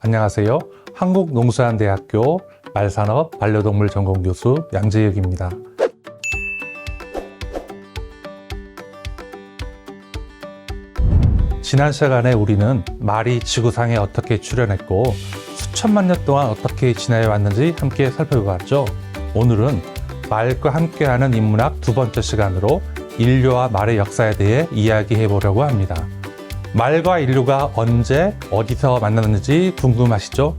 안녕하세요. 한국농수산대학교 말산업 반려동물 전공 교수 양재혁입니다. 지난 시간에 우리는 말이 지구상에 어떻게 출현했고 수천만 년 동안 어떻게 지내어 왔는지 함께 살펴봤죠. 오늘은 말과 함께하는 인문학 두 번째 시간으로 인류와 말의 역사에 대해 이야기해 보려고 합니다. 말과 인류가 언제 어디서 만났는지 궁금하시죠?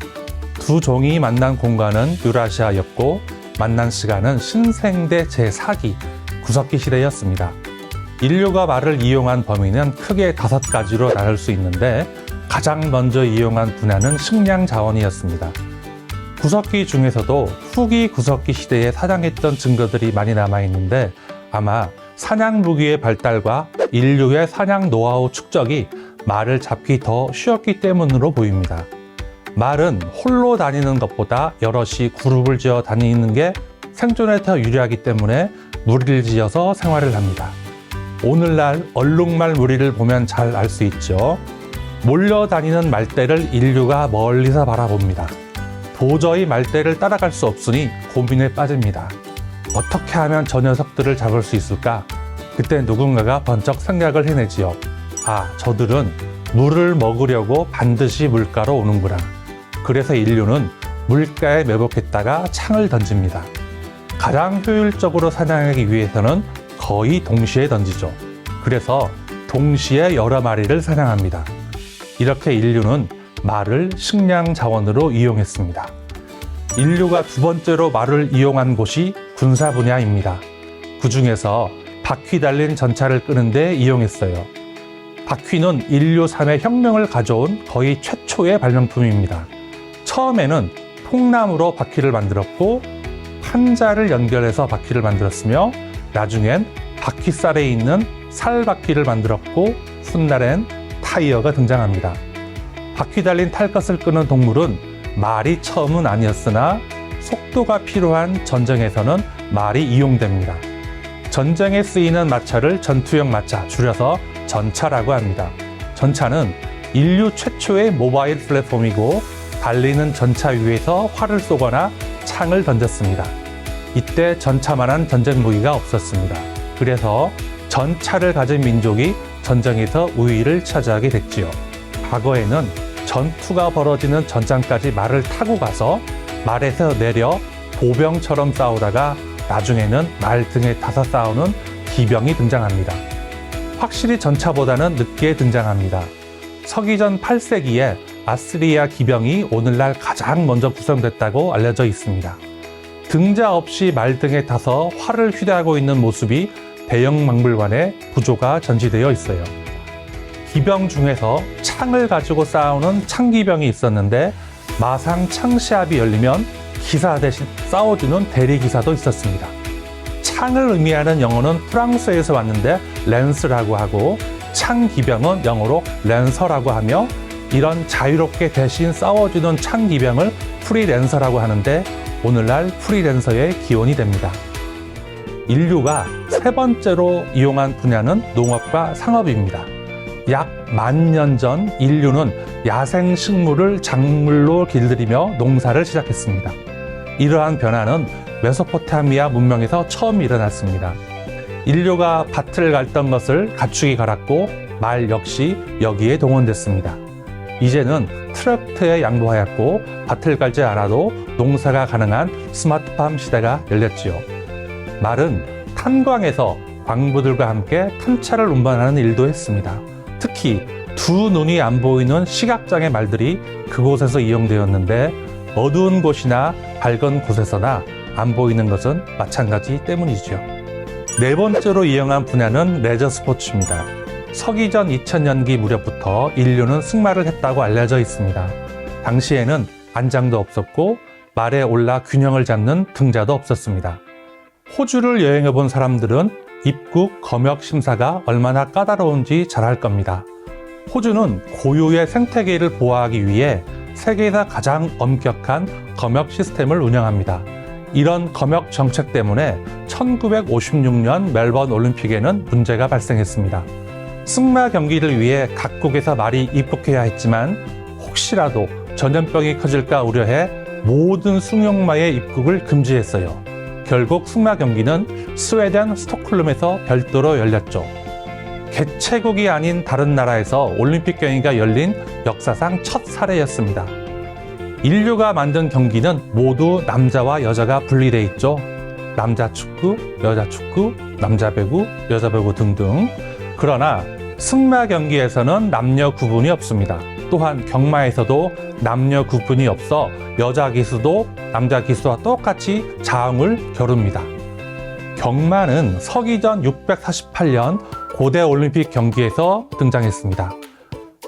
두 종이 만난 공간은 유라시아였고 만난 시간은 신생대 제4기 구석기 시대였습니다. 인류가 말을 이용한 범위는 크게 5가지로 나눌 수 있는데 가장 먼저 이용한 분야는 식량 자원이었습니다. 구석기 중에서도 후기 구석기 시대에 사냥했던 증거들이 많이 남아있는데 아마 사냥 무기의 발달과 인류의 사냥 노하우 축적이 말을 잡기 더 쉬웠기 때문으로 보입니다. 말은 홀로 다니는 것보다 여럿이 그룹을 지어 다니는 게 생존에 더 유리하기 때문에 무리를 지어서 생활을 합니다. 오늘날 얼룩말 무리를 보면 잘 알 수 있죠. 몰려다니는 말떼를 인류가 멀리서 바라봅니다. 도저히 말떼를 따라갈 수 없으니 고민에 빠집니다. 어떻게 하면 저 녀석들을 잡을 수 있을까? 그때 누군가가 번쩍 생각을 해내지요. 아, 저들은 물을 먹으려고 반드시 물가로 오는구나. 그래서 인류는 물가에 매복했다가 창을 던집니다. 가장 효율적으로 사냥하기 위해서는 거의 동시에 던지죠. 그래서 동시에 여러 마리를 사냥합니다. 이렇게 인류는 말을 식량 자원으로 이용했습니다. 인류가 두 번째로 말을 이용한 곳이 군사 분야입니다. 그 중에서 바퀴 달린 전차를 끄는 데 이용했어요. 바퀴는 인류 3의 혁명을 가져온 거의 최초의 발명품입니다. 처음에는 통나무로 바퀴를 만들었고 판자를 연결해서 바퀴를 만들었으며 나중엔 바퀴살에 있는 살바퀴를 만들었고 훗날엔 타이어가 등장합니다. 바퀴 달린 탈것을 끄는 동물은 말이 처음은 아니었으나 속도가 필요한 전쟁에서는 말이 이용됩니다. 전쟁에 쓰이는 마차를 전투용 마차, 줄여서 전차라고 합니다. 전차는 인류 최초의 모바일 플랫폼이고 달리는 전차 위에서 활을 쏘거나 창을 던졌습니다. 이때 전차만한 전쟁 무기가 없었습니다. 그래서 전차를 가진 민족이 전쟁에서 우위를 차지하게 됐지요. 과거에는 전투가 벌어지는 전장까지 말을 타고 가서 말에서 내려 보병처럼 싸우다가 나중에는 말 등에 타서 싸우는 기병이 등장합니다. 확실히 전차보다는 늦게 등장합니다. 서기전 8세기에 아스리아 기병이 오늘날 가장 먼저 구성됐다고 알려져 있습니다. 등자 없이 말 등에 타서 활을 휘두르고 있는 모습이 대형 박물관에 부조가 전시되어 있어요. 기병 중에서 창을 가지고 싸우는 창기병이 있었는데 마상 창시합이 열리면 기사 대신 싸워주는 대리기사도 있었습니다. 창을 의미하는 영어는 프랑스에서 왔는데 랜스라고 하고 창기병은 영어로 랜서라고 하며 이런 자유롭게 대신 싸워주는 창기병을 프리랜서라고 하는데 오늘날 프리랜서의 기원이 됩니다. 인류가 세 번째로 이용한 분야는 농업과 상업입니다. 약 10,000년 전 인류는 야생 식물을 작물로 길들이며 농사를 시작했습니다. 이러한 변화는 메소포타미아 문명에서 처음 일어났습니다. 인류가 밭을 갈던 것을 가축이 갈았고 말 역시 여기에 동원됐습니다. 이제는 트랙터에 양보하였고 밭을 갈지 않아도 농사가 가능한 스마트팜 시대가 열렸지요. 말은 탄광에서 광부들과 함께 풍차를 운반하는 일도 했습니다. 특히 두 눈이 안 보이는 시각장애 말들이 그곳에서 이용되었는데 어두운 곳이나 밝은 곳에서나 안 보이는 것은 마찬가지 때문이죠. 네 번째로 이용한 분야는 레저 스포츠입니다. 서기전 2000년기 무렵부터 인류는 승마를 했다고 알려져 있습니다. 당시에는 안장도 없었고 말에 올라 균형을 잡는 등자도 없었습니다. 호주를 여행해 본 사람들은 입국 검역 심사가 얼마나 까다로운지 잘 알 겁니다. 호주는 고유의 생태계를 보호하기 위해 세계에서 가장 엄격한 검역 시스템을 운영합니다. 이런 검역 정책 때문에 1956년 멜번 올림픽에는 문제가 발생했습니다. 승마 경기를 위해 각국에서 말이 입국해야 했지만 혹시라도 전염병이 커질까 우려해 모든 승용마의 입국을 금지했어요. 결국 승마 경기는 스웨덴 스톡홀름에서 별도로 열렸죠. 개최국이 아닌 다른 나라에서 올림픽 경기가 열린 역사상 첫 사례였습니다. 인류가 만든 경기는 모두 남자와 여자가 분리돼 있죠. 남자 축구, 여자 축구, 남자 배구, 여자 배구 등등. 그러나 승마 경기에서는 남녀 구분이 없습니다. 또한 경마에서도 남녀 구분이 없어 여자 기수도 남자 기수와 똑같이 자웅을 겨룹니다. 경마는 서기전 648년 고대 올림픽 경기에서 등장했습니다.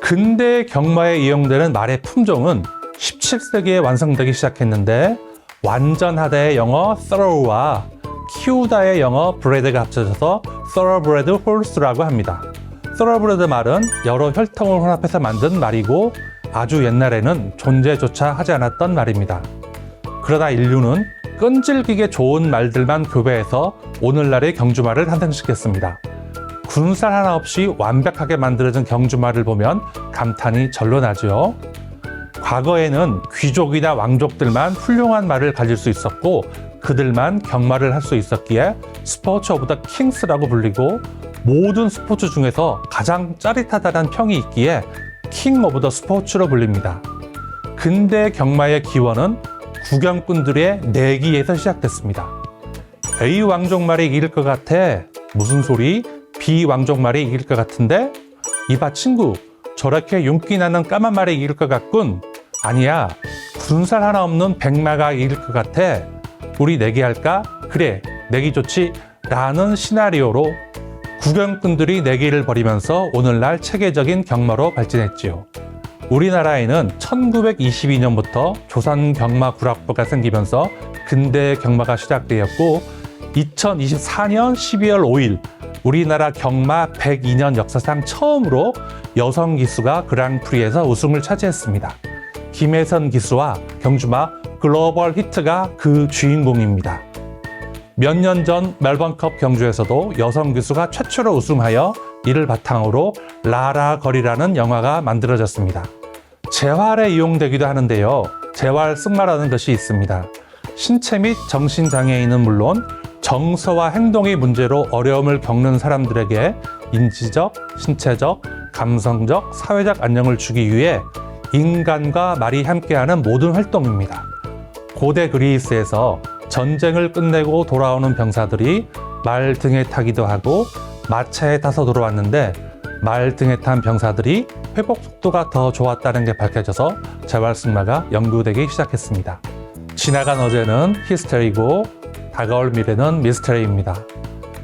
근대 경마에 이용되는 말의 품종은 17세기에 완성되기 시작했는데 완전하다의 영어 thorough와 키우다의 영어 breed가 합쳐져서 thoroughbred horse라고 합니다. thoroughbred 말은 여러 혈통을 혼합해서 만든 말이고 아주 옛날에는 존재조차 하지 않았던 말입니다. 그러다 인류는 끈질기게 좋은 말들만 교배해서 오늘날의 경주말을 탄생시켰습니다. 군살 하나 없이 완벽하게 만들어진 경주말을 보면 감탄이 절로 나죠. 과거에는 귀족이나 왕족들만 훌륭한 말을 가질 수 있었고 그들만 경마를 할 수 있었기에 스포츠 오브 더 킹스라고 불리고 모든 스포츠 중에서 가장 짜릿하다는 평이 있기에 킹 오브 더 스포츠로 불립니다. 근대 경마의 기원은 구경꾼들의 내기에서 시작됐습니다. A 왕족말이 이길 것 같아. 무슨 소리? B 왕족말이 이길 것 같은데? 이봐 친구, 저렇게 윤기 나는 까만 말이 이길 것 같군. 아니야, 군살 하나 없는 백마가 이길 것 같아. 우리 내기할까? 그래, 내기 좋지. 라는 시나리오로 구경꾼들이 내기를 벌이면서 오늘날 체계적인 경마로 발전했지요. 우리나라에는 1922년부터 조선경마구락부가 생기면서 근대 경마가 시작되었고 2024년 12월 5일 우리나라 경마 102년 역사상 처음으로 여성 기수가 그랑프리에서 우승을 차지했습니다. 김혜선 기수와 경주마 글로벌 히트가 그 주인공입니다. 몇 년 전 멜번컵 경주에서도 여성 기수가 최초로 우승하여 이를 바탕으로 라라 거리라는 영화가 만들어졌습니다. 재활에 이용되기도 하는데요. 재활 승마라는 것이 있습니다. 신체 및 정신장애인은 물론 정서와 행동의 문제로 어려움을 겪는 사람들에게 인지적, 신체적, 감성적, 사회적 안정을 주기 위해 인간과 말이 함께하는 모든 활동입니다. 고대 그리스에서 전쟁을 끝내고 돌아오는 병사들이 말 등에 타기도 하고 마차에 타서 돌아왔는데 말 등에 탄 병사들이 회복 속도가 더 좋았다는 게 밝혀져서 재활 승마가 연구되기 시작했습니다. 지나간 어제는 히스테리고 다가올 미래는 미스테리입니다.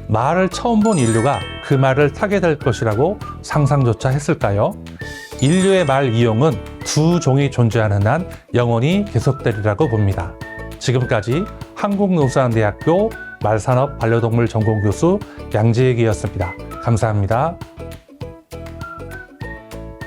말을 처음 본 인류가 그 말을 타게 될 것이라고 상상조차 했을까요? 인류의 말 이용은 두 종이 존재하는 한 영원히 계속되리라고 봅니다. 지금까지 한국농수산대학교 말산업 반려동물 전공 교수 양지익이었습니다. 감사합니다.